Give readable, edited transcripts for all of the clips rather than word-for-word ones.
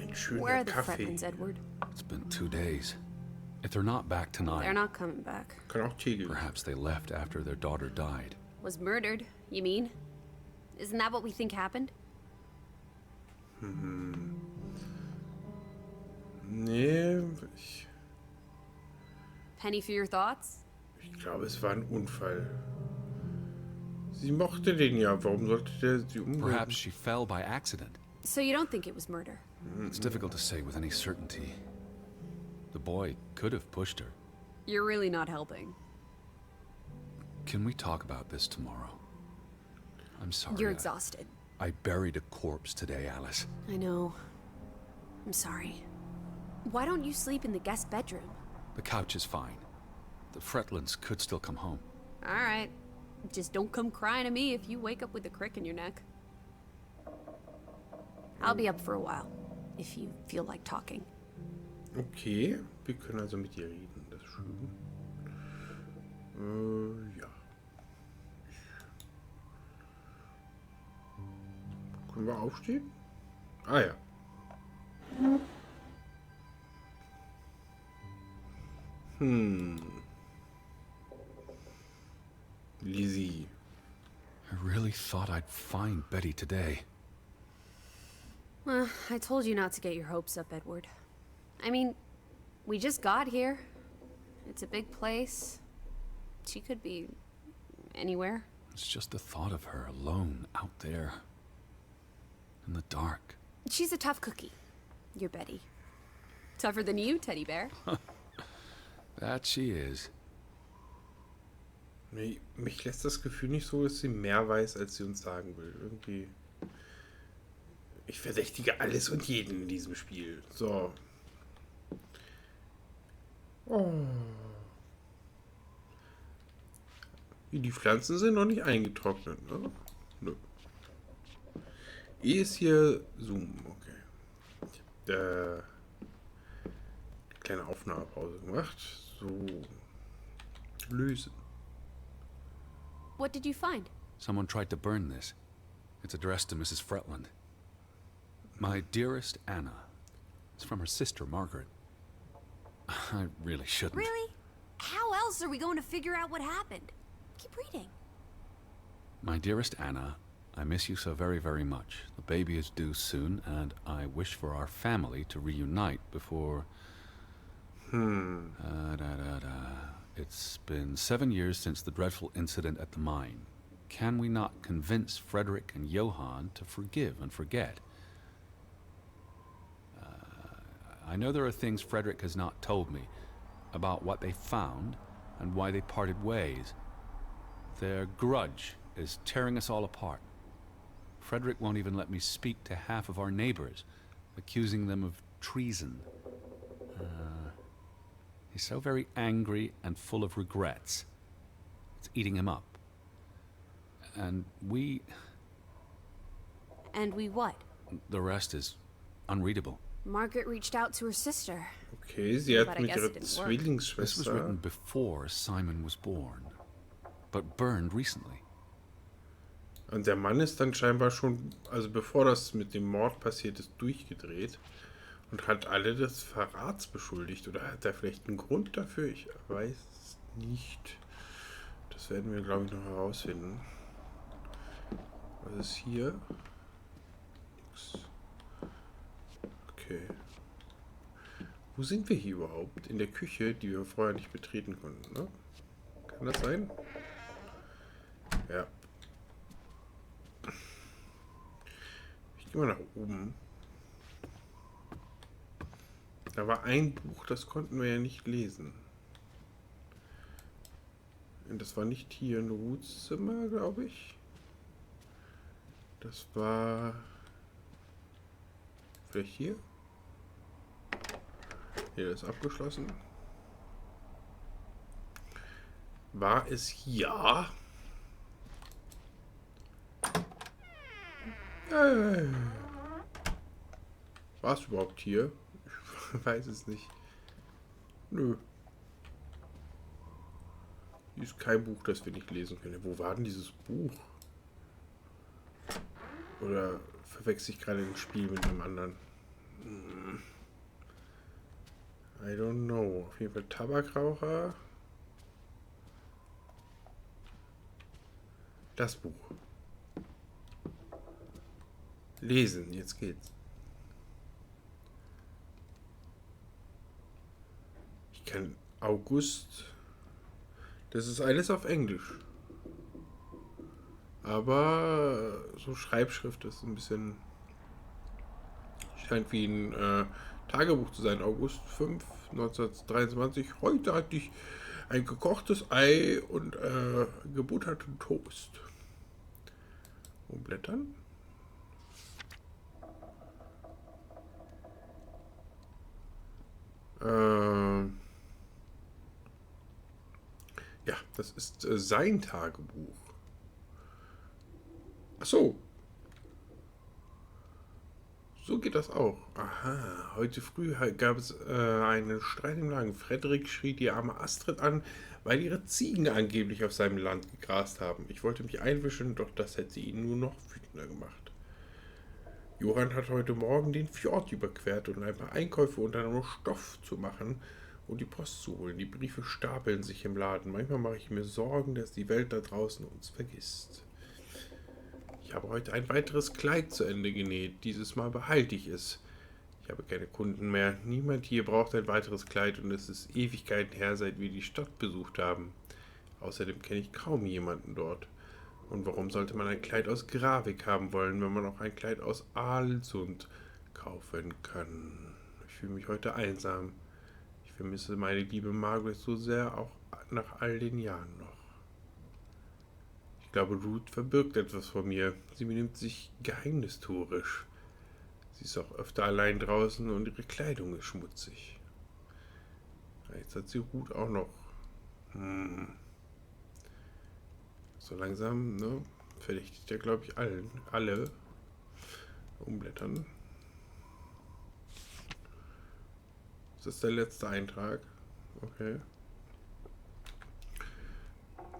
Ein schöner Where are the Kaffee. Fretlands, Edward? It's been 2 days. If they're not back tonight, They're not coming back. Kann auch Tee geben. perhaps they left after their daughter died. Was murdered, you mean? Isn't that what we think happened? Nee, Penny for your thoughts? ich glaube, es war ein Unfall. Sie mochte den ja. Warum sollte der sie umbringen? Perhaps she fell by accident. So you don't think it was murder? It's difficult to say with any certainty. The boy could have pushed her. You're really not helping. Can we talk about this tomorrow? I'm sorry. You're exhausted. I buried a corpse today, Alice. I know. I'm sorry. Why don't you sleep in the guest bedroom? The couch is fine. The Fretlands could still come home. All right. Just don't come crying to me if you wake up with a crick in your neck. I'll be up for a while, if you feel like talking. Okay, wir können also mit ihr reden. Das ist schön. Ja. Können wir aufstehen? Ah ja. Lizzie. I really thought I'd find Betty today. Well, I told you not to get your hopes up, Edward. I mean, we just got here. It's a big place. She could be anywhere. It's just the thought of her alone out there. In the dark. She's a tough cookie. You're Betty. Tougher than you, teddy bear. That she is. Mich lässt das Gefühl nicht so, dass sie mehr weiß, als sie uns sagen will. Irgendwie. Ich verdächtige alles und jeden in diesem Spiel. So. Oh. Die Pflanzen sind noch nicht eingetrocknet, ne? Nö. Ist hier Zoom, okay. Ich habe eine kleine Aufnahmepause gemacht. So. Lösen. What did you find? Someone tried to burn this. It's addressed to Mrs. Fretland. My dearest Anna. It's from her sister, Margaret. I really shouldn't. Really? How else are we going to figure out what happened? Keep reading. My dearest Anna, I miss you so very, very much. The baby is due soon, and I wish for our family to reunite before... It's been 7 years since the dreadful incident at the mine. Can we not convince Frederick and Johann to forgive and forget? I know there are things Frederick has not told me about what they found and why they parted ways. Their grudge is tearing us all apart. Frederick won't even let me speak to half of our neighbors, accusing them of treason. He's so very angry and full of regrets. It's eating him up. And we... And we what? The rest is unreadable. Margaret reached out to her sister. Okay, sie hat But I mit guess ihrer it didn't work. This was written Zwillingsschwester. before Simon was born, but burned recently. Und der Mann ist dann scheinbar schon, also bevor das mit dem Mord passiert ist, durchgedreht und hat alle des Verrats beschuldigt. Oder hat er vielleicht einen Grund dafür? Ich weiß es nicht. Das werden wir, glaube ich, noch herausfinden. Was ist hier? Nix. Okay. Wo sind wir hier überhaupt? In der Küche, die wir vorher nicht betreten konnten, ne? Kann das sein? Ja. Ich gehe mal nach oben. Da war ein Buch, das konnten wir ja nicht lesen. Und das war nicht hier in Ruths Zimmer, glaube ich. Das war... Vielleicht hier? Hier ist abgeschlossen. War es hier? War es überhaupt hier? Ich weiß es nicht. Nö. Hier ist kein Buch, das wir nicht lesen können. Wo war denn dieses Buch? Oder verwechsel ich gerade ein Spiel mit einem anderen? I don't know. Auf jeden Fall Tabakraucher. Das Buch. Lesen, jetzt geht's. Ich kann August. Das ist alles auf Englisch. Aber so Schreibschrift ist ein bisschen. Scheint wie ein Tagebuch zu sein. August 5, 1923. Heute hatte ich ein gekochtes Ei und gebutterten Toast. Umblättern. Ja, das ist sein Tagebuch. Ach so. So geht das auch. Aha, heute früh gab es einen Streit im Laden. Frederik schrie die arme Astrid an, weil ihre Ziegen angeblich auf seinem Land gegrast haben. Ich wollte mich einwischen, doch das hätte ihn nur noch wütender gemacht. Johann hat heute Morgen den Fjord überquert, um ein paar Einkäufe unter einem Stoff zu machen und die Post zu holen. Die Briefe stapeln sich im Laden. Manchmal mache ich mir Sorgen, dass die Welt da draußen uns vergisst. Ich habe heute ein weiteres Kleid zu Ende genäht. Dieses Mal behalte ich es. Ich habe keine Kunden mehr. Niemand hier braucht ein weiteres Kleid und es ist Ewigkeiten her, seit wir die Stadt besucht haben. Außerdem kenne ich kaum jemanden dort. Und warum sollte man ein Kleid aus Gravik haben wollen, wenn man auch ein Kleid aus Aalsund kaufen kann? Ich fühle mich heute einsam. Ich vermisse meine liebe Margaret so sehr, auch nach all den Jahren noch. Ich glaube, Ruth verbirgt etwas vor mir. Sie benimmt sich geheimnistuerisch. Sie ist auch öfter allein draußen und ihre Kleidung ist schmutzig. Jetzt hat sie Ruth auch noch. So langsam, ne? Verdächtigt er, glaube ich, alle. Umblättern. Das ist der letzte Eintrag. Okay.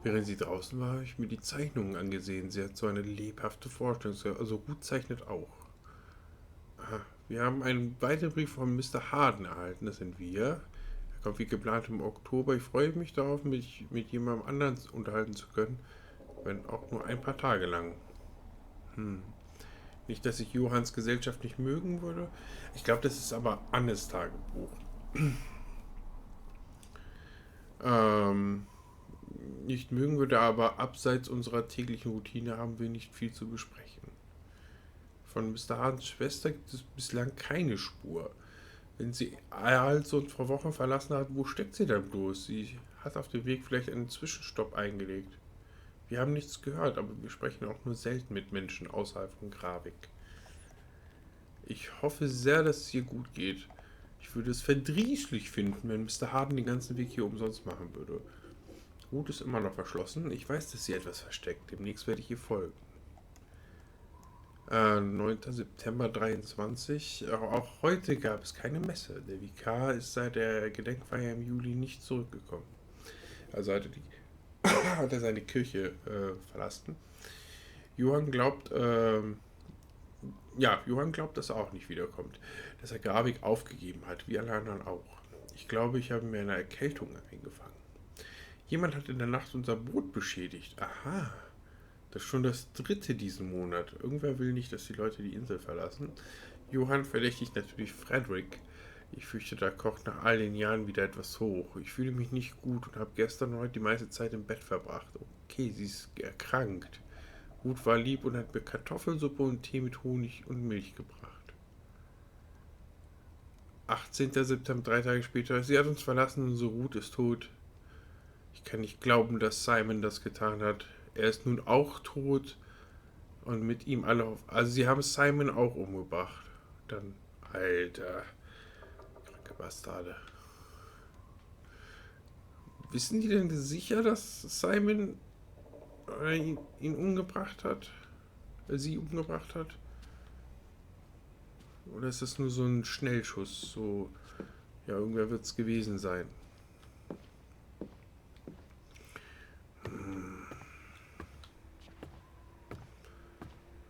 Während sie draußen war, habe ich mir die Zeichnungen angesehen. Sie hat so eine lebhafte Vorstellung. Also Ruth zeichnet auch. Aha. Wir haben einen weiteren Brief von Mr. Harden erhalten. Das sind wir. Er kommt wie geplant im Oktober. Ich freue mich darauf, mich mit jemandem anderen unterhalten zu können. Wenn auch nur ein paar Tage lang. Nicht, dass ich Johanns Gesellschaft nicht mögen würde. Ich glaube, das ist aber Annes Tagebuch. Nicht mögen würde, aber abseits unserer täglichen Routine haben wir nicht viel zu besprechen. Von Mr. Hardens Schwester gibt es bislang keine Spur. Wenn sie also vor Wochen verlassen hat, wo steckt sie denn bloß? Sie hat auf dem Weg vielleicht einen Zwischenstopp eingelegt. Wir haben nichts gehört, aber wir sprechen auch nur selten mit Menschen außerhalb von Gravik. Ich hoffe sehr, dass es ihr gut geht. Ich würde es verdrießlich finden, wenn Mr. Harden den ganzen Weg hier umsonst machen würde. Ruth ist immer noch verschlossen. Ich weiß, dass sie etwas versteckt. Demnächst werde ich ihr folgen. 9. September 23. Auch heute gab es keine Messe. Der Vikar ist seit der Gedenkfeier im Juli nicht zurückgekommen. Also hat er seine Kirche verlassen. Johann glaubt, dass er auch nicht wiederkommt. Dass er Gravik aufgegeben hat, wie alle anderen auch. Ich glaube, ich habe mir eine Erkältung eingefangen. Jemand hat in der Nacht unser Boot beschädigt. Aha, das ist schon das 3. diesen Monat. Irgendwer will nicht, dass die Leute die Insel verlassen. Johann verdächtigt natürlich Frederik. Ich fürchte, da kocht nach all den Jahren wieder etwas hoch. Ich fühle mich nicht gut und habe gestern und heute die meiste Zeit im Bett verbracht. Okay, sie ist erkrankt. Ruth war lieb und hat mir Kartoffelsuppe und Tee mit Honig und Milch gebracht. 18. September, 3 Tage später. Sie hat uns verlassen und unsere Ruth ist tot. Ich kann nicht glauben, dass Simon das getan hat. Er ist nun auch tot und mit ihm alle auf. Also sie haben Simon auch umgebracht. Dann, Alter. Kranke Bastarde. Wissen die denn sicher, dass Simon ihn umgebracht hat? Sie umgebracht hat? Oder ist das nur so ein Schnellschuss? So, ja, irgendwer wird es gewesen sein.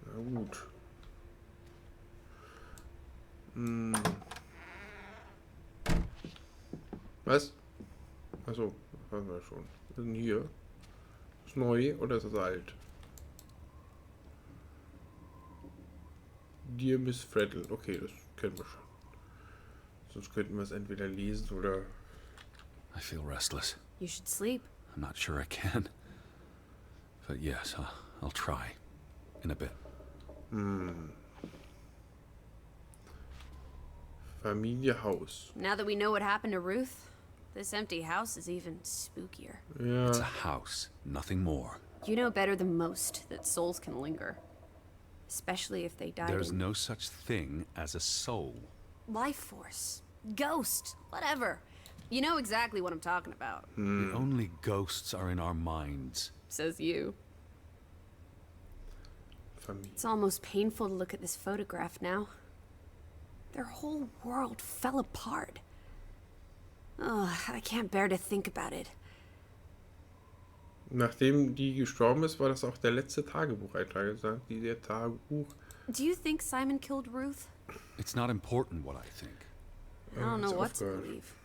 Na gut. Was? Achso, das haben wir schon. Was ist denn hier? Ist neu oder ist das alt? Dear Miss Frettle. Okay, das kennen wir schon. Sonst könnten wir es entweder lesen oder... I feel restless. You should sleep. I'm not sure I can. But yes, I'll try. In a bit. Familie Haus. Now that we know what happened to Ruth, this empty house is even spookier. Ja. It's a house, nothing more. You know better than most that souls can linger. Especially if they died There's in no such thing as a soul. life force, ghost, whatever. You know exactly what I'm talking about. The only ghosts are in our minds. Says you. Familie. It's almost painful to look at this photograph now. Their whole world fell apart. Ugh, I can't bear to think about it. Nachdem die gestorben ist, war das auch der letzte Tagebucheintrag. Sagt dieser Tagebuch. Do you think Simon killed Ruth? It's not important what I think. I don't know it's what to aufgehört. believe.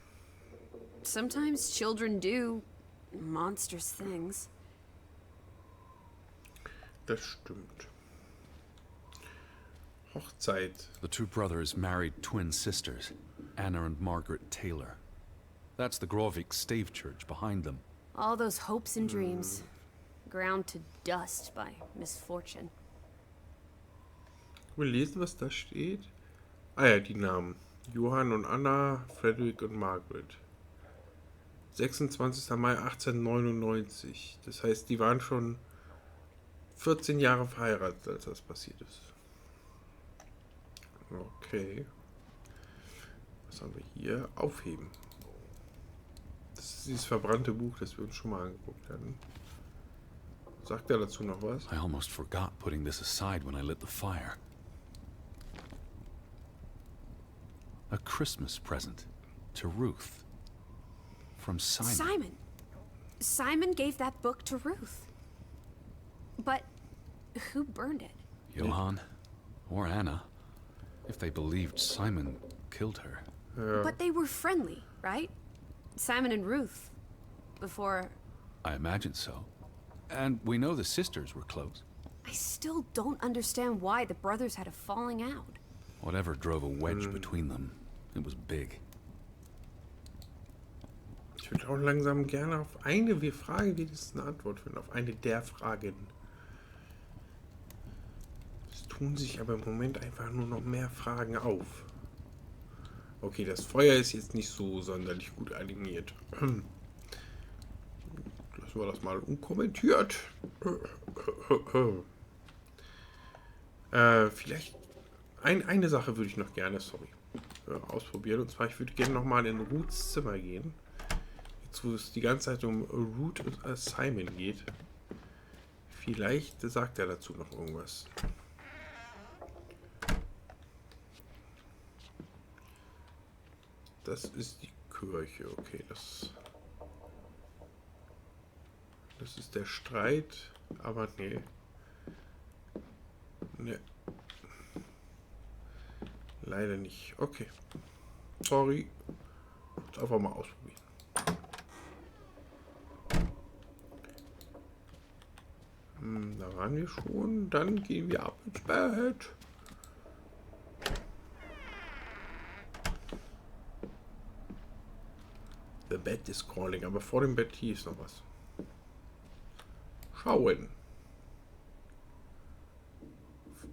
Sometimes children do monstrous things. Das stimmt. Hochzeit. The two brothers married twin sisters, Anna and Margaret Taylor. That's the Grovik Stave Church behind them. All those hopes and dreams, ground to dust by misfortune. Wir lesen, was da steht. Ah ja, die Namen. Johann und Anna, Frederick und Margaret. 26. Mai 1899. Das heißt, die waren schon 14 Jahre verheiratet, als das passiert ist. Okay. Was haben wir hier? Aufheben. Das ist dieses verbrannte Buch, das wir uns schon mal angeguckt hatten. Sagt er dazu noch was? I almost forgot putting this aside when I lit the fire. A Christmas present to Ruth. From Simon. Simon! Simon gave that book to Ruth. But who burned it? Johann or Anna, if they believed Simon killed her. Ja. But they were friendly, right? Simon and Ruth. Before... I imagine so. And we know the sisters were close. I still don't understand why the brothers had a falling out. Whatever drove a wedge between them, it was big. Ich würde auch langsam gerne auf eine Frage wenigstens eine Antwort finden. Auf eine der Fragen. Es tun sich aber im Moment einfach nur noch mehr Fragen auf. Okay, das Feuer ist jetzt nicht so sonderlich gut animiert. Lassen wir das mal unkommentiert. Vielleicht eine Sache würde ich noch gerne, ausprobieren. Und zwar, ich würde gerne nochmal in Ruths Zimmer gehen. Jetzt, wo es die ganze Zeit um Ruth und Simon geht. Vielleicht sagt er dazu noch irgendwas. Das ist die Kirche. Okay, das ist der Streit. Aber nee. Nee. Leider nicht. Okay. Sorry. Jetzt einfach mal ausprobieren. Da waren wir schon. Dann gehen wir ab ins Bett. The bed is calling. Aber vor dem Bett hier ist noch was. Schauen.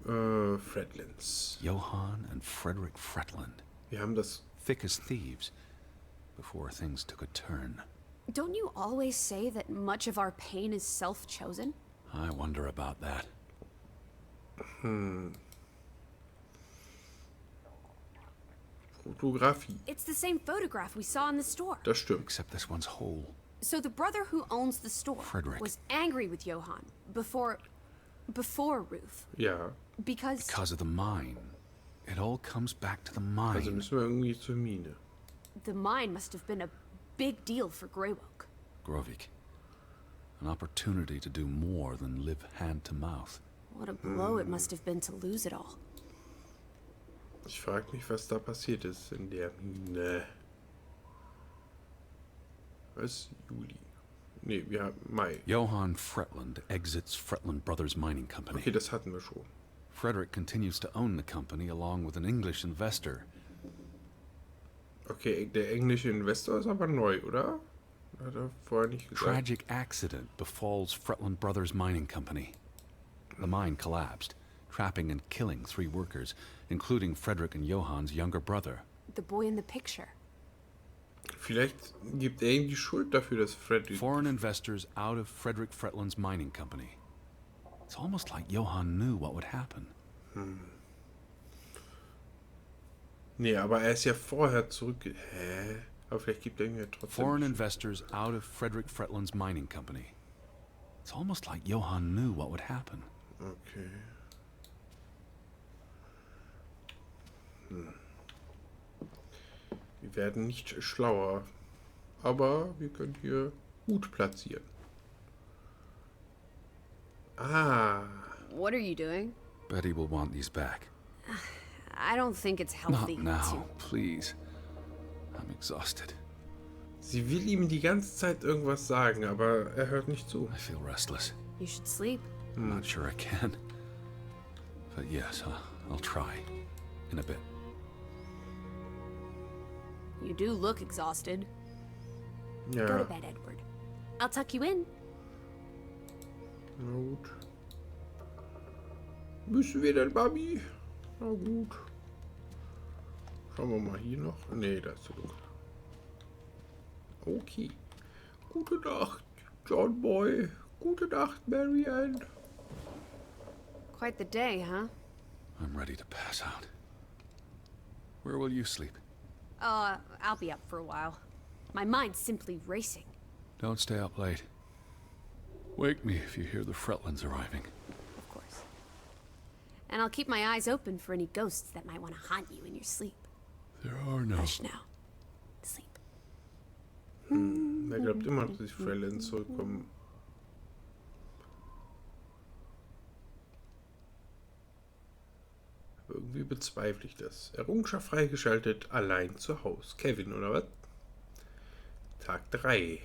Fretlands. Johann and Frederick Fretland. Wir haben das. Thick as thieves, before things took a turn. Don't you always say that much of our pain is self-chosen? I wonder about that. Fotografie. It's the same photograph we saw in the store. Das stimmt. Except this one's whole. So the brother who owns the store Frederick. was angry with Johann before Ruth. Ja. Because of the mine. It all comes back to the Also mine. müssen wir irgendwie zur Mine. the mine must have been a big deal for Greywoke. Grovik. An opportunity to do more than live hand to mouth. What a blow it must have been to lose it all. Ich frage mich, was da passiert ist in der Mine. Was? Juli. Nee, wir haben Mai. Johann Fretland exits Fretland Brothers Mining Company. Okay, das hatten wir schon. Frederick continues to own the company along with an English investor. Okay, der englische Investor ist aber neu, oder? Hat er vorher nicht gesagt. Tragic accident befalls Fretland Brothers Mining Company. The mine collapsed, trapping and killing 3 workers, including Frederick and Johann's younger brother. The boy in the picture. Vielleicht gibt er ihm die Schuld dafür, dass Freddy... Foreign investors out of Frederick Fretland's mining company. It's almost like Johann knew what would happen. Nee, aber er ist ja vorher zurück... Hä? Aber vielleicht gibt er ihm ja trotzdem... Foreign investors out of Frederick Fretland's mining company. It's almost like Johann knew what would happen. Okay. Wir werden nicht schlauer. Aber wir können hier gut platzieren. Ah. What are you doing? Betty will want these back. I don't think it's Not healthy now, please. I'm exhausted. Sie will ihm die ganze Zeit irgendwas sagen, aber er hört nicht zu. I feel restless. You should sleep. I'm not sure I can. But yes, I'll try. In a bit. You do look exhausted. Go Ja, to bed, Edward. I'll tuck you in. na gut. Müssen wir denn, Mami? Na gut. Schauen wir mal hier noch. Nee, da ist zu dunkel. Okay. Gute Nacht, John Boy. Gute Nacht, Marianne. Quite the day, huh? I'm ready to pass out. Where will you sleep? I'll be up for a while. My mind's simply racing. Don't stay up late. Wake me if you hear the Fretlands arriving. Of course. And I'll keep my eyes open for any ghosts that might want to haunt you in your sleep. There are no... Hush now. Sleep. Er glaubt immer, dass die Freelancer zurückkommen. Aber irgendwie bezweifle ich das. Errungenschaft freigeschaltet, allein zu Hause. Kevin, oder was? Tag 3.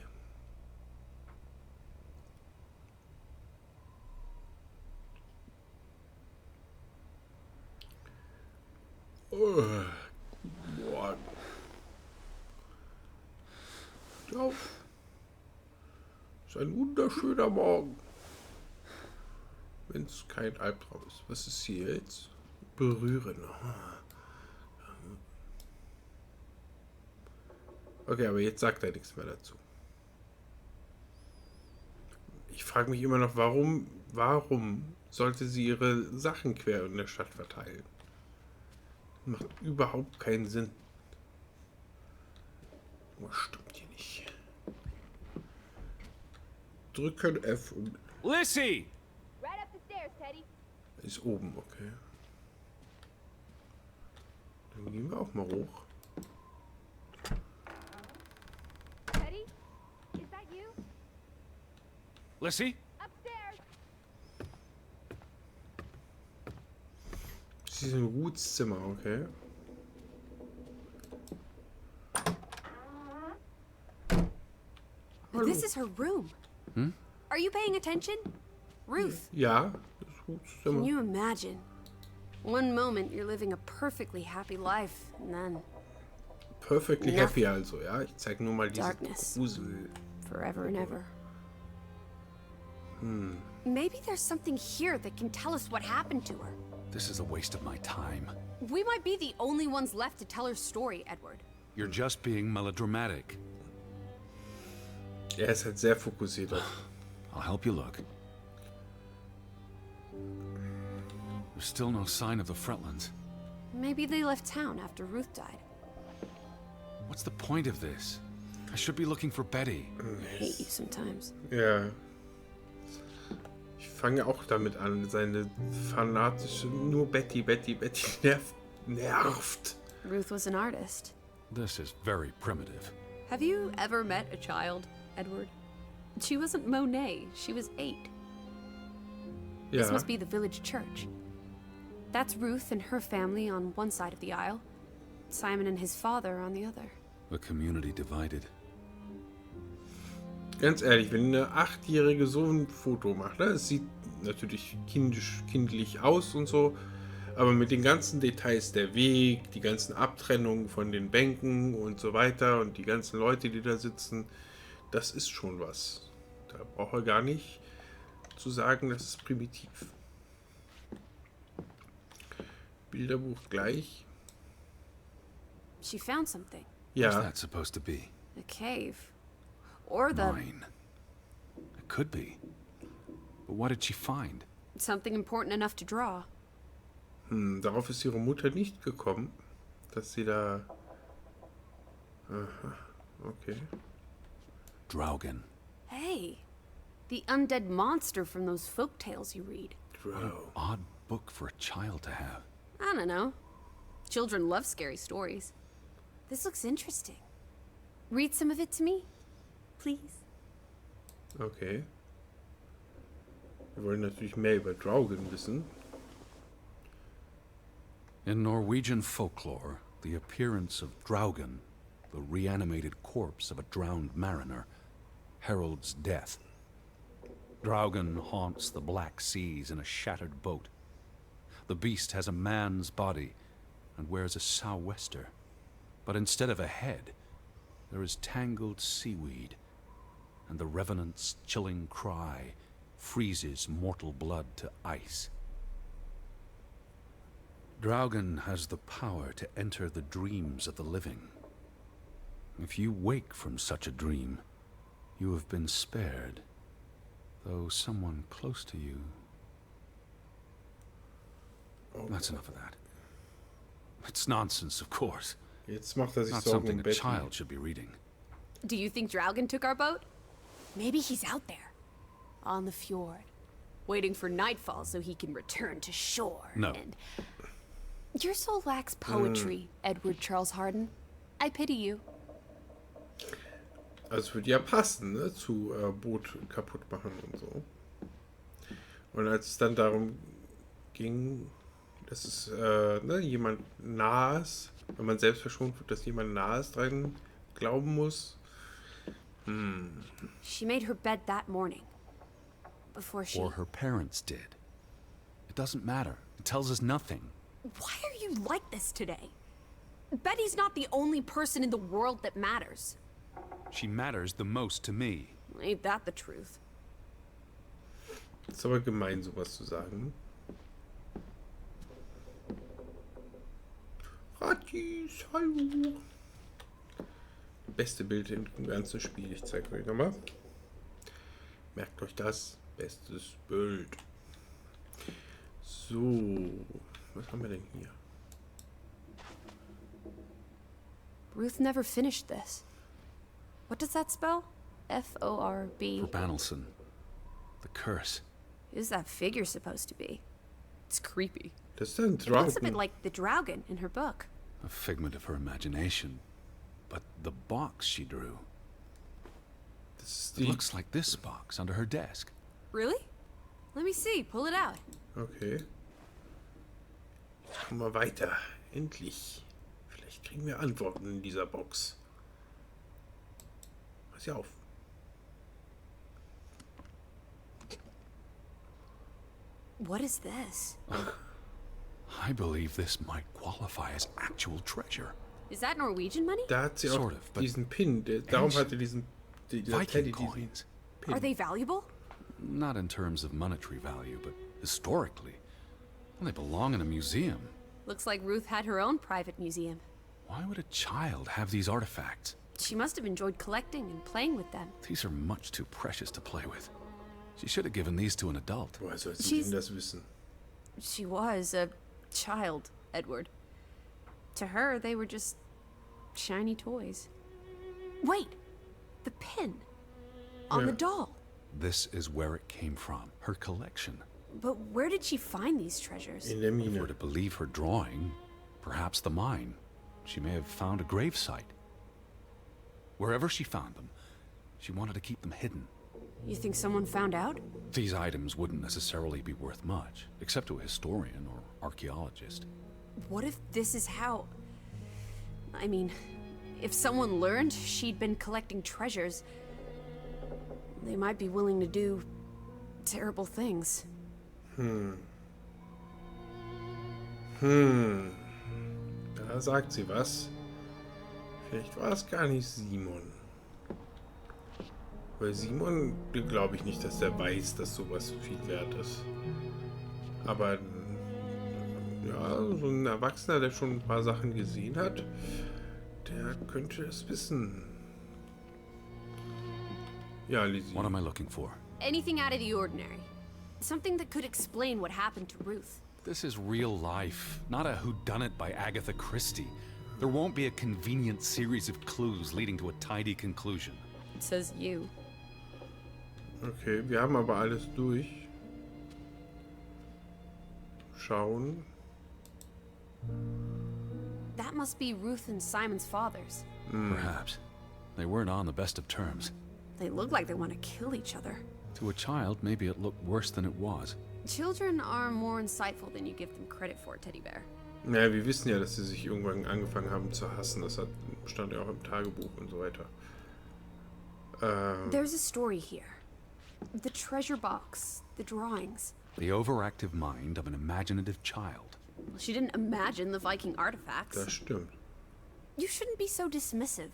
Oh, boah. Auf. Ist ein wunderschöner Morgen. Wenn es kein Albtraum ist. Was ist hier jetzt? Berühren. Okay, aber jetzt sagt er nichts mehr dazu. Ich frage mich immer noch, warum sollte sie ihre Sachen quer in der Stadt verteilen? Macht überhaupt keinen Sinn. Was stimmt hier nicht? Drücken F und Lissy! Right up the stairs, Teddy. ist oben, okay. Dann gehen wir auch mal hoch. Teddy? Is that you? Lissy? Upstairs. Sie sind in Ruths Zimmer, okay. This is her room. Are you paying attention? Ruth, Ja, das ist Ruths can Zimmer. you imagine? One moment you're living a perfectly happy life, and then Perfectly happy also, ja. Ich zeige nur mal diese Darkness. Grusel. forever and ever. Maybe there's something here that can tell us what happened to her. This is a waste of my time. We might be the only ones left to tell her story, Edward. You're just being melodramatic. Er ist halt sehr fokussiert auf. I'll help you look. There's still no sign of the Fretlands. Maybe they left town after Ruth died. What's the point of this? I should be looking for Betty. I hate you sometimes. Ja. Ich fange auch damit an, seine fanatische, nur Betty nervt. Ruth was an artist. This is very primitive. Have you ever met a child, Edward? She wasn't Monet, she was 8. This Ja, must be the village church. That's Ruth and her family on one side of the aisle, Simon and his father on the other. A community divided. Ganz ehrlich, wenn eine 8-Jährige so ein Foto macht, ne, es sieht natürlich kindlich aus und so, aber mit den ganzen Details, der Weg, die ganzen Abtrennungen von den Bänken und so weiter und die ganzen Leute, die da sitzen, das ist schon was. Da braucht er gar nicht zu sagen, das ist primitiv. Bilderbuch gleich. She found something. What's Ja, that supposed to be? A cave. Or the... Mine. It could be. But what did she find? something important enough to draw. Darauf ist ihre Mutter nicht gekommen, dass sie da... Aha, okay. Draugen. Hey, the undead monster from those folk tales you read. What an odd book for a child to have. I don't know. Children love scary stories. This looks interesting. Read some of it to me, please. Okay. Wir wollen natürlich mehr über Draugen wissen. In Norwegian folklore, the appearance of Draugen, the reanimated corpse of a drowned mariner, heralds death. Draugen haunts the Black Seas in a shattered boat. The beast has a man's body and wears a sou'wester, but instead of a head, there is tangled seaweed, and the revenant's chilling cry freezes mortal blood to ice. Draugen has the power to enter the dreams of the living. If you wake from such a dream, you have been spared, though someone close to you... That's enough of that. It's nonsense, of course. Jetzt macht er sich Not Sorgen something um a Betty. child should be reading. Do you think Draugen took our boat? Maybe he's out there, on the fjord, waiting for nightfall so he can return to shore. No. And your soul lacks poetry, Edward Charles Harden. I pity you. Also würde ja passen, ne? Zu Boot kaputt machen und so. Und als es dann darum ging, dass es jemand Nahes, wenn man selbst verschont wird, dass jemand Nahes dran glauben muss. She made her bed that morning. Before she... Or her parents did. It doesn't matter. It tells us nothing. Why are you like this today? Betty's not the only person in the world that matters. She matters the most to me. Ain't that the truth? Ist aber gemein, sowas zu sagen. Rattis, hallo. Beste Bild im ganzen Spiel. Ich zeige euch nochmal. Merkt euch das. Bestes Bild. So. Was haben wir denn hier? Ruth never finished this. What does that spell? F-O-R-B. For Banelson. The curse. Who's that figure supposed to be? It's creepy. Das ist ein It looks a bit Draugen. like the Draugen in her book. A figment of her imagination. But the box she drew. Das ist It die... looks like this box under her desk. Really? Let me see. Pull it out. Okay. Machen wir weiter. Endlich. Vielleicht kriegen wir Antworten in dieser Box. Pass ja auf. What is this? I believe this might qualify as actual treasure. Is that Norwegian money? Da hat sie auch Sort of, but- diesen Pin. Darum hatte dieser Viking Teddy diesen coins. Pin. Are they valuable? Not in terms of monetary value, but historically. Well, they belong in a museum. Looks like Ruth had her own private museum. Why would a child have these artifacts? She must have enjoyed collecting and playing with them. These are much too precious to play with. She should have given these to an adult. Woher soll sie She's- denn das wissen? She was a child, Edward. To her, they were just shiny toys. Wait! The pin! On the Yeah. doll! This is where it came from. Her collection. But where did she find these treasures? In der If we're Mine. to believe her drawing, perhaps the mine. She may have found a gravesite. Wherever she found them, she wanted to keep them hidden. You think someone found out? These items wouldn't necessarily be worth much, except to a historian or archaeologist. What if this is how... I mean, if someone learned she'd been collecting treasures, They might be willing to do terrible things. Da sagt sie was. Vielleicht war es gar nicht Simon. Weil Simon, glaube ich nicht, dass der weiß, dass sowas viel wert ist. Aber ja, so ein Erwachsener, der schon ein paar Sachen gesehen hat, der könnte es wissen. Ja, Lizzie. What am I looking for? Anything out of the ordinary. Something that could explain what happened to Ruth. This is real life, not a whodunit by Agatha Christie. There won't be a convenient series of clues leading to a tidy conclusion. It says you. Okay, wir haben aber alles durch. Schauen. That must be Ruth and Simon's fathers. Perhaps. They weren't on the best of terms. They look like they want to kill each other. To a child, maybe it looked worse than it was. Children are more insightful than you give them credit for, Teddy Bear. Naja, wir wissen ja, dass sie sich irgendwann angefangen haben zu hassen. Das stand ja auch im Tagebuch und so weiter. There's a story here. The treasure box, the drawings. The overactive mind of an imaginative child. Well, she didn't imagine the Viking artifacts. Das stimmt. You shouldn't be so dismissive.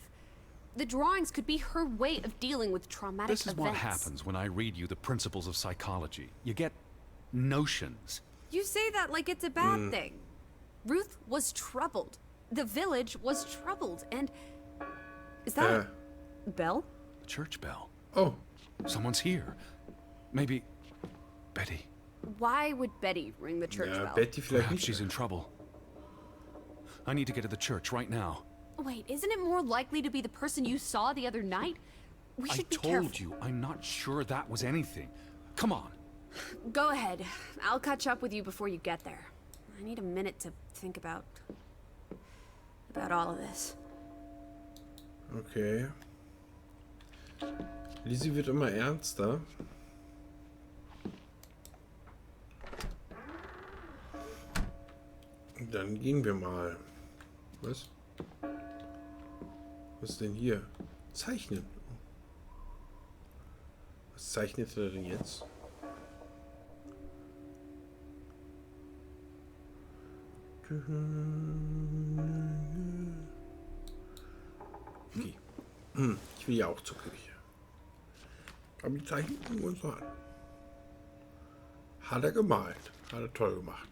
The drawings could be her way of dealing with traumatic This is events. what happens when I read you the principles of psychology. You get notions. You say that like it's a bad thing. Ruth was troubled. The village was troubled, and... Is that a bell? The church bell. Oh, Someone's here. Maybe Betty. Why would Betty ring the church ja, bell? Betty vielleicht Perhaps nicht. she's in trouble. I need to get to the church right now. Wait, isn't it more likely to be the person you saw the other night? We I should be told careful. you, I'm not sure that was anything. Come on. Go ahead. I'll catch up with you before you get there. I need a minute to think about all of this. Okay. Lizzie wird immer ernster. Dann gehen wir mal. Was? Was ist denn hier? Zeichnen. Was zeichnet er denn jetzt? Okay. Ich will ja auch zur Kirche. Aber die Zeichnung gucken wir uns noch an. Hat er gemalt. Hat er toll gemacht.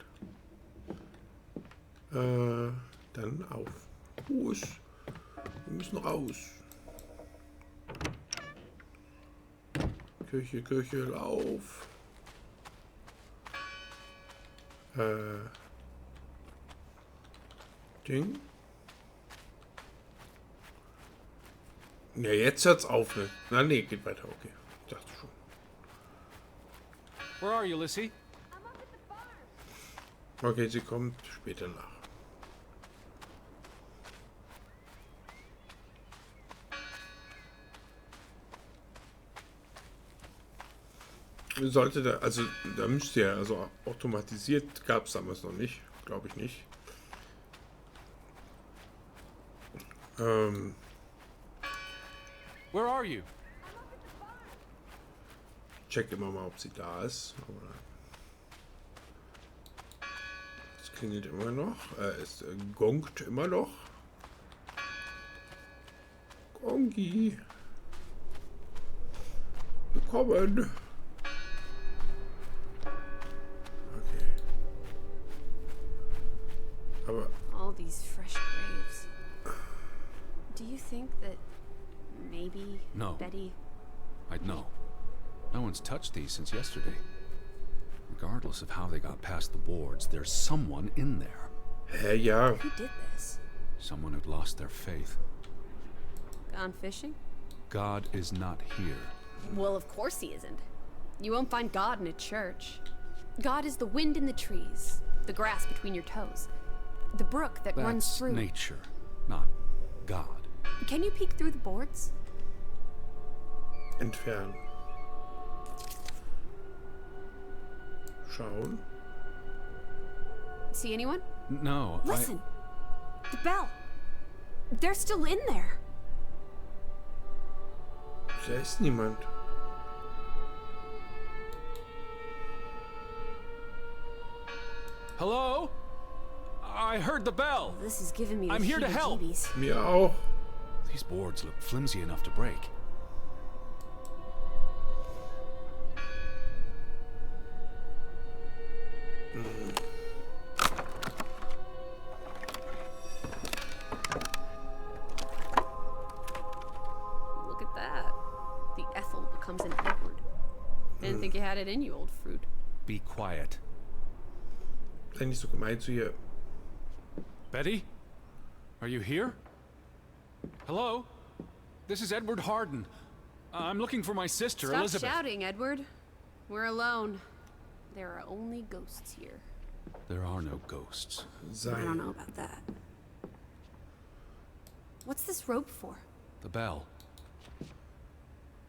Dann auf. Raus. Wir müssen raus. Kirche, Kirche, lauf. Ding. Ja, jetzt hört's auf. Ne? Na, nee, geht weiter. Okay. Ich dachte schon. Where are you, Lissy? I'm up at the farm. Okay, sie kommt später nach. Sollte da, also da müsste ja, also automatisiert gab es damals noch nicht, glaube ich nicht. Where are you? Check immer mal, ob sie da ist. Aber es klingelt immer noch. Es gongt immer noch. Gongi. Willkommen. Okay. Aber All these fresh graves. Do you think that maybe No. Betty... I'd know. No one's touched these since yesterday. Regardless of how they got past the boards, there's someone in there. hä, ja. Who did this? Someone who'd lost their faith. Gone fishing? God is not here. Well, of course he isn't. You won't find God in a church. God is the wind in the trees, the grass between your toes, the brook that runs That's through... nature, not God. Can you peek through the boards? Entfernen. Schauen. See anyone? No, Listen! The bell! They're still in there! Da ist niemand. Hello? I heard the bell. This is giving me the I'm here to help. heebie-jeebies. Mir auch. These boards look flimsy enough to break. Look at that. The Ethel becomes an Edward. Didn't think you had it in you, old fruit. Be quiet. Sei nicht so gemein zu ihr. Betty? Are you here? Hello? This is Edward Harden. I'm looking for my sister, Stop Elizabeth. shouting, Edward. We're alone. There are only ghosts here. There are no ghosts. I don't know about that. What's this rope for? The bell.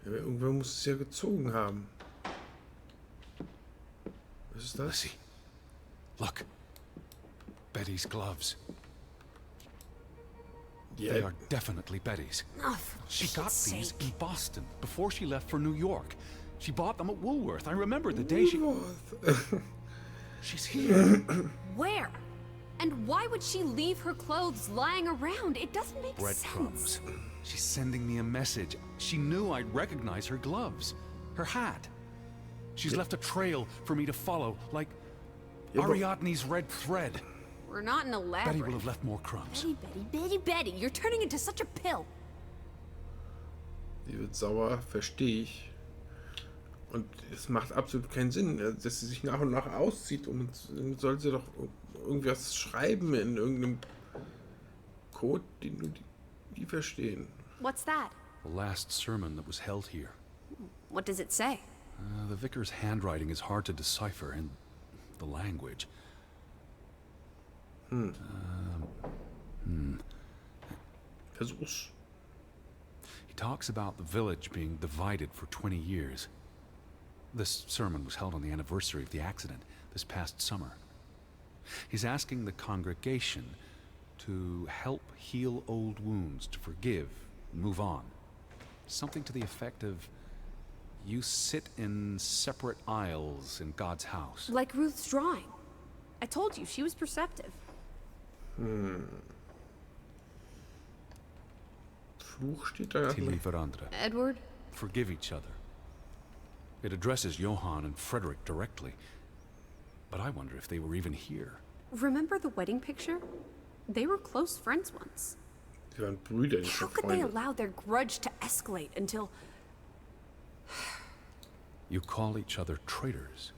Ja, irgendwer muss es ja gezogen haben. Was ist das? Lizzie, look. Betty's gloves. Ja, They are definitely Betty's. Oh, for She got Pete's these sake. in Boston before she left for New York. She bought them at Woolworth. I remember the day she... She's here. Where? And why would she leave her clothes lying around? It doesn't make Breadcrumbs. sense. She's sending me a message. She knew I'd recognize her gloves. Her hat. She's left a trail for me to follow, like Ja, aber- Ariadne's red thread. We're not in a Betty will labyrinth. have left more crumbs. Betty, you're turning into such a pill. Sie wird sauer, verstehe ich. Und es macht absolut keinen Sinn, dass sie sich nach und nach auszieht. Und dann soll sie doch irgendwas schreiben in irgendeinem Code, den nur die verstehen. What's that? The last sermon that was held here. What does it say? The vicar's handwriting is hard to decipher, and the language. Versuch's. He talks about the village being divided for 20 years. This sermon was held on the anniversary of the accident this past summer. He's asking the congregation to help heal old wounds, to forgive, move on. Something to the effect of, you sit in separate aisles in God's house. Like Ruth's drawing. I told you, she was perceptive. Fluch steht da. Tilly varandra. Edward? Forgive each other. It addresses Johann and Frederick directly. But I wonder if they were even here. Remember the wedding picture? They were close friends once. Sie waren Brüder, nicht How nur could they Freunde. allow their grudge to escalate until... You call each other traitors,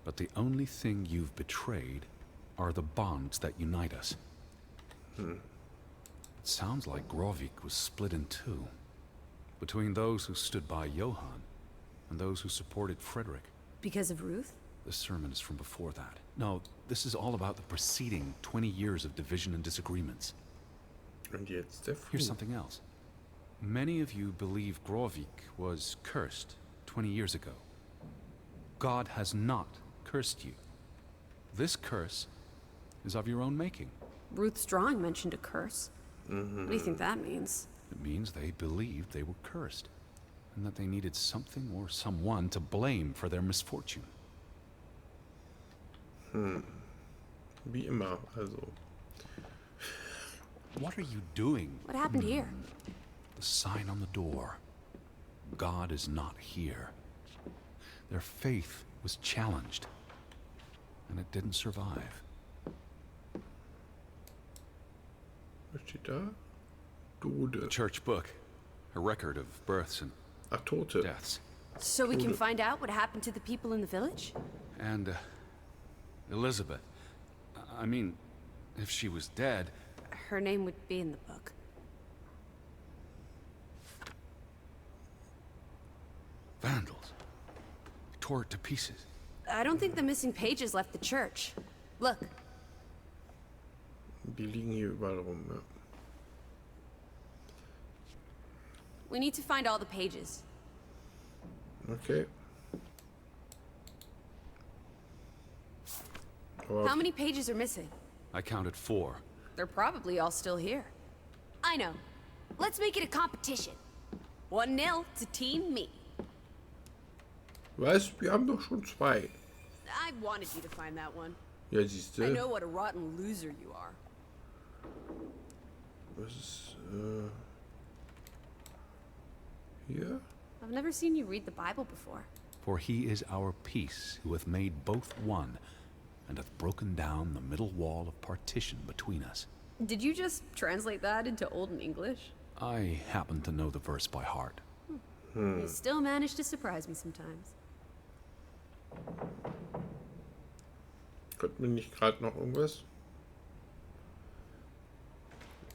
but the only thing you've betrayed are the bonds that unite us. It sounds like Grovik was split in two, between those who stood by Johann and those who supported Frederick. Because of Ruth? The sermon is from before that. No, this is all about the preceding 20 years of division and disagreements. Und jetzt der Here's Fluch. something else. Many of you believe Grovik was cursed 20 years ago. God has not cursed you. This curse is of your own making. Ruth's drawing mentioned a curse. What do you think that means? It means they believed they were cursed, and that they needed something or someone to blame for their misfortune. Wie immer, also. What are you doing? What happened here? The sign on the door. God is not here. Their faith was challenged, and it didn't survive. Was steht da? Tode. Church book, a record of births and Ach, Tote. deaths. So we can find out what happened to the people in the village? And Elizabeth. I mean, if she was dead, Her name would be in the book. vandals. They tore it to pieces. I don't think the missing pages left the church. Look, Die liegen hier überall rum, ja. we need to find all the pages. Okay. Aber How many pages are missing? I counted 4. They're probably all still here. I know. Let's make it a competition. 1-0 to Team Me. weißt, wir haben doch schon 2. I wanted you to find that one. Ja, siehst I du. know what a rotten loser you are. Was ist, hier? I've never seen you read the Bible before. For he is our peace, who hath made both one, and hath broken down the middle wall of partition between us. Did you just translate that into Old English? I happen to know the verse by heart. You still manage to surprise me sometimes. Könnten wir nicht gerade noch irgendwas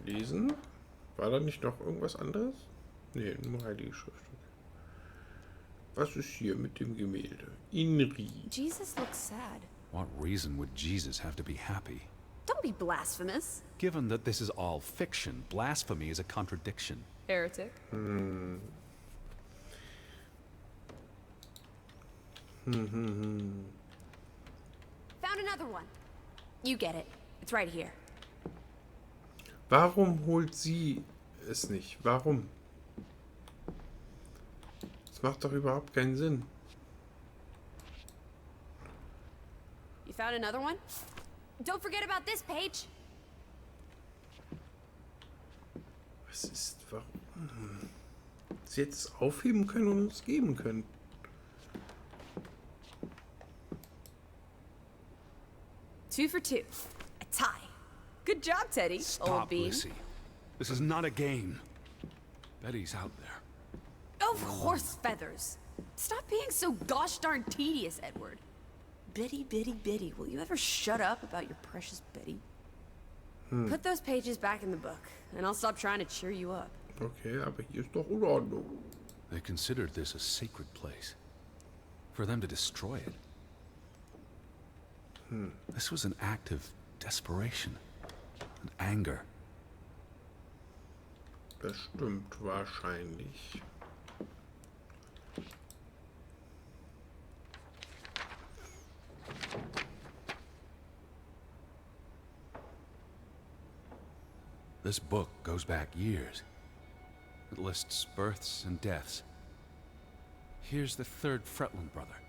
lesen? War da nicht noch irgendwas anderes? Nee, nur heilige Schrift. Was ist hier mit dem Gemälde? Inri. Jesus looks sad. What reason would Jesus have to be happy? Don't be blasphemous. Given that this is all fiction, blasphemy is a contradiction. Heretic. Found another one. You get it. It's right here. Warum holt sie es nicht? Warum? Das macht doch überhaupt keinen Sinn. You found another one? Don't forget about this page. Was ist, warum? Sie hätte es aufheben können und uns geben können. Two for two. A tie. Good job, Teddy, old Stop, bean. Lissy. This is not a game. Betty's out there. Of horse feathers. Stop being so gosh darn tedious, Edward. Bitty, bitty, bitty. Will you ever shut up about your precious Betty? Put those pages back in the book, and I'll stop trying to cheer you up. Okay, aber hier ist doch in Ordnung. They considered this a sacred place. For them to destroy it. This was an act of desperation and anger. Das stimmt wahrscheinlich. This book goes back years. It lists births and deaths. Here's the third Fretland brother.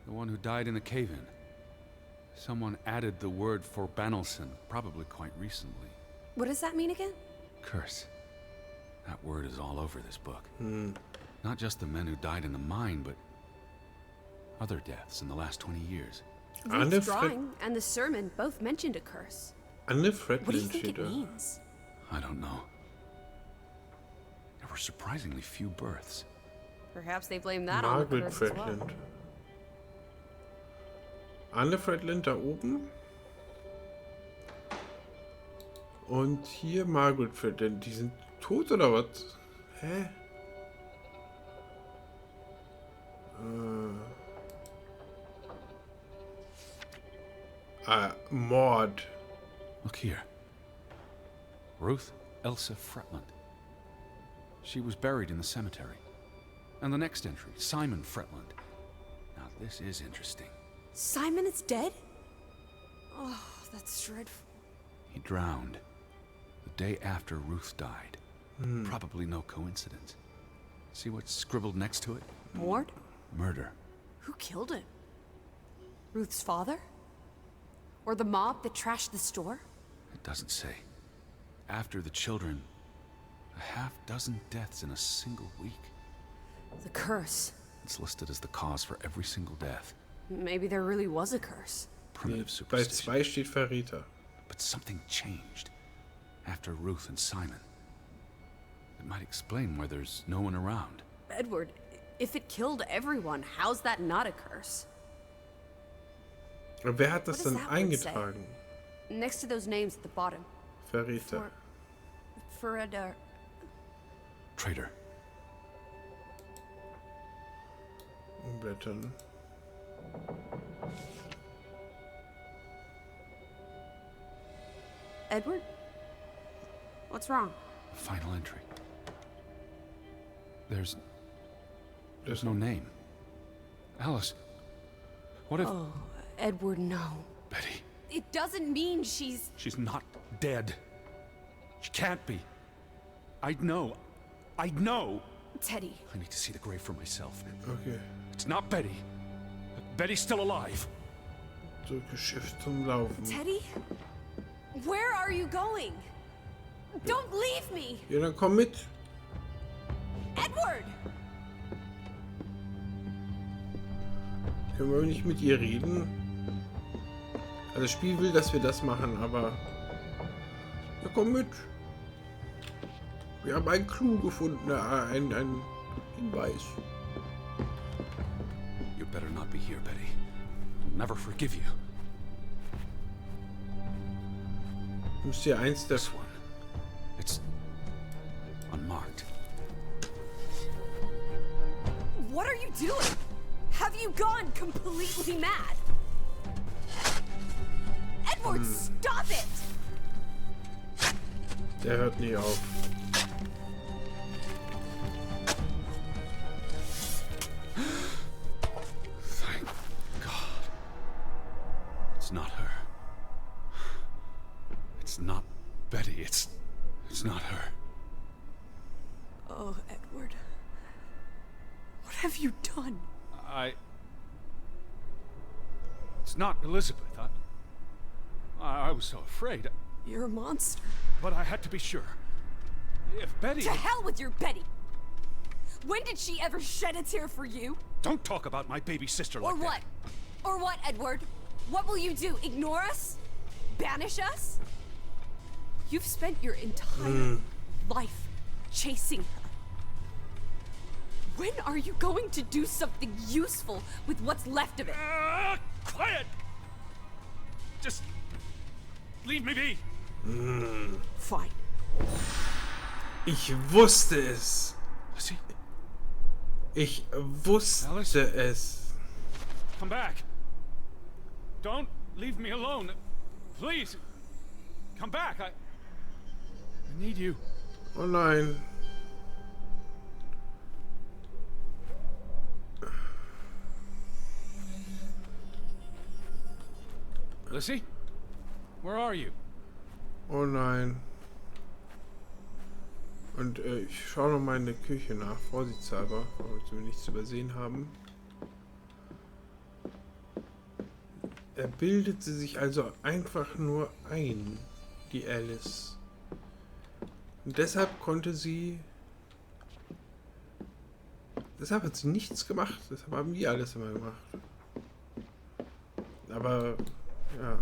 The one who died in the cave-in. Someone added the word for Banelson, probably quite recently. What does that mean again? Curse. That word is all over this book. Not just the men who died in the mine, but other deaths in the last 20 years. Ruth's drawing and the sermon both mentioned a curse. Anne What do you Fredlin think steht it da. means? I don't know. There were surprisingly few births. Perhaps they blame that on the Margaret curse as well. Fredlin. Anne Fredlin da oben. Und hier Margaret Fredlin. Die sind tot oder was? Hä? Mord. Look here. Ruth Elsa Fretland. She was buried in the cemetery. And the next entry, Simon Fretland. Now this is interesting. Simon is dead? Oh, that's dreadful. He drowned the day after Ruth died. Probably no coincidence. See what's scribbled next to it? Mord? Murder. Who killed him? Ruth's father? Or the mob that trashed the store? It doesn't say. After the children, a half-dozen deaths in a single week. The curse. It's listed as the cause for every single death. Maybe there really was a curse. Primitive Bei superstition. 2 steht Verräter. But something changed after Ruth and Simon. It might explain why there's no one around. Edward, if it killed everyone, how's that not a curse? Wer hat das What does dann that word say? eingetragen? Next to those names at the bottom. Verräter. For a Traitor. Umblättern. Edward? What's wrong? Final entry. There's no name. Alice, what if... Oh, Edward, no. Betty, It doesn't mean she's... she's not dead. She can't be. I'd know. Teddy. I need to see the grave for myself. Okay. It's not Betty. Betty's still alive. Geschäft zum Laufen. Teddy? Where are you going? Don't leave me! Ja, dann komm mit. Edward! Können wir nicht mit ihr reden? Also das Spiel will, dass wir das machen, aber... Ja, komm mit. Wir haben einen Clou gefunden, einen Hinweis. You better not be here, Betty. I'll never forgive you. Du musst dir eins der... This one. It's unmarked. What are you doing? Have you gone completely mad? Edward, stop it! Der hört nie auf. Thank God. It's not her. It's not Betty. It's not her. Oh, Edward. What have you done? It's not Elizabeth. I was so afraid. You're a monster. But I had to be sure. If Betty... To hell with your Betty! When did she ever shed a tear for you? Don't talk about my baby sister like Or what? that. Or what, Edward? What will you do? Ignore us? Banish us? You've spent your entire life chasing her. When are you going to do something useful with what's left of it? Quiet! Just leave me be. Fine. Ich wusste es. Lizzie, Ich wusste Alice? es. come back. Don't leave me alone. Please, come back. I need you. Oh nein. Lizzie, where are you? Oh nein. Und ich schaue noch mal in der Küche nach, vorsichtshalber, damit wir nichts übersehen haben. Er bildete sich also einfach nur ein, die Alice. Und deshalb konnte sie... Deshalb hat sie nichts gemacht. Deshalb haben wir alles immer gemacht. Aber, ja...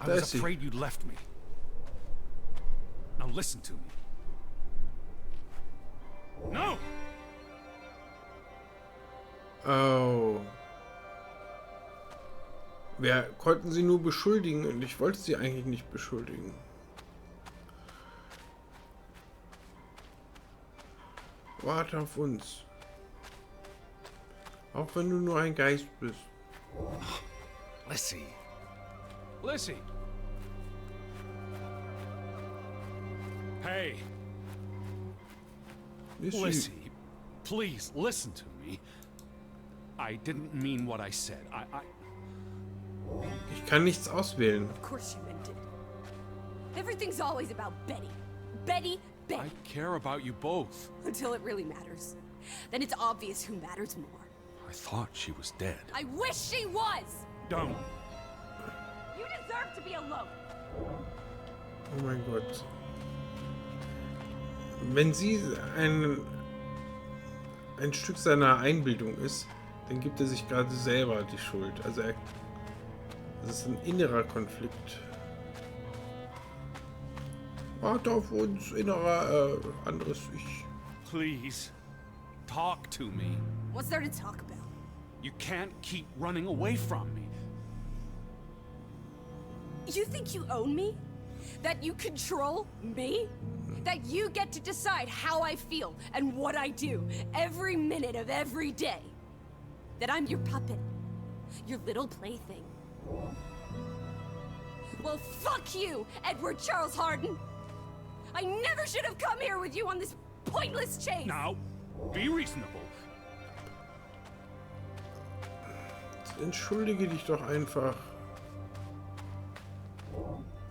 I was afraid you'd left me. Now listen to me. No! Oh. Wir konnten sie nur beschuldigen und ich wollte sie eigentlich nicht beschuldigen. Warte auf uns. Auch wenn du nur ein Geist bist. Lizzie. Lizzie. Hey, Lizzie, please listen to me. I didn't mean what I said. Ich kann nichts auswählen. Of course you meant it. Everything's always about Betty. Betty, Betty. I care about you both. Until it really matters. Then it's obvious who matters more. I thought she was dead. I wish she was! Don't. You deserve to be alone. Oh mein Gott. Wenn sie ein Stück seiner Einbildung ist, dann gibt er sich gerade selber die Schuld. Also das ist ein innerer Konflikt. Warte auf uns, innerer, anderes Ich. Please, talk to me. What's there to talk about? You can't keep running away from me. You think you own me? That you control me? That you get to decide how I feel and what I do every minute of every day? That I'm your puppet, your little plaything? Well, fuck you, Edward Charles Harden! I never should have come here with you on this pointless chase! Now, be reasonable. Entschuldige dich doch einfach.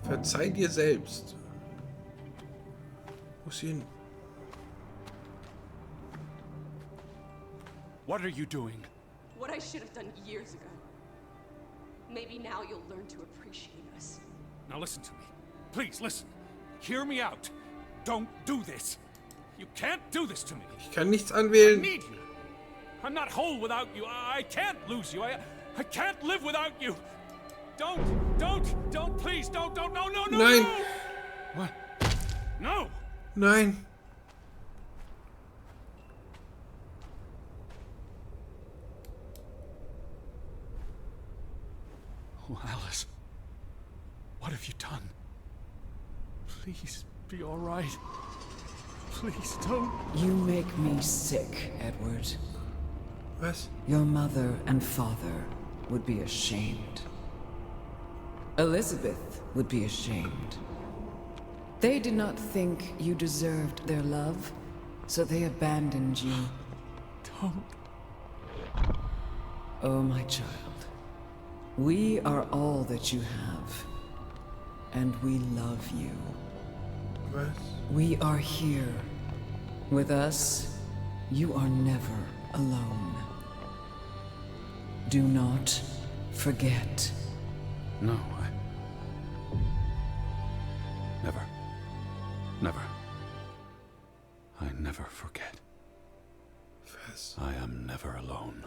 Verzeih dir selbst. Wo ist sie hin? What are you doing? What I should have done years ago. Maybe now you'll learn to appreciate us. Now listen to me. Please listen. Hear me out. Don't do this. You can't do this to me. Ich kann nichts I anwählen. need you. I'm not whole without you. I can't lose you. I can't live without you. Don't, please, don't, no. Nein. No. What? No. Nein. Oh, Alice. What have you done? Please, be all right. Please, don't. You make me sick, Edward. Was? Your mother and father would be ashamed. Elizabeth would be ashamed. They did not think you deserved their love, so they abandoned you. Don't. Oh, my child. We are all that you have, and we love you. Was? We are here. With us, you are never alone. Do not forget. No, Never. Never. I never forget. Was? I am never alone.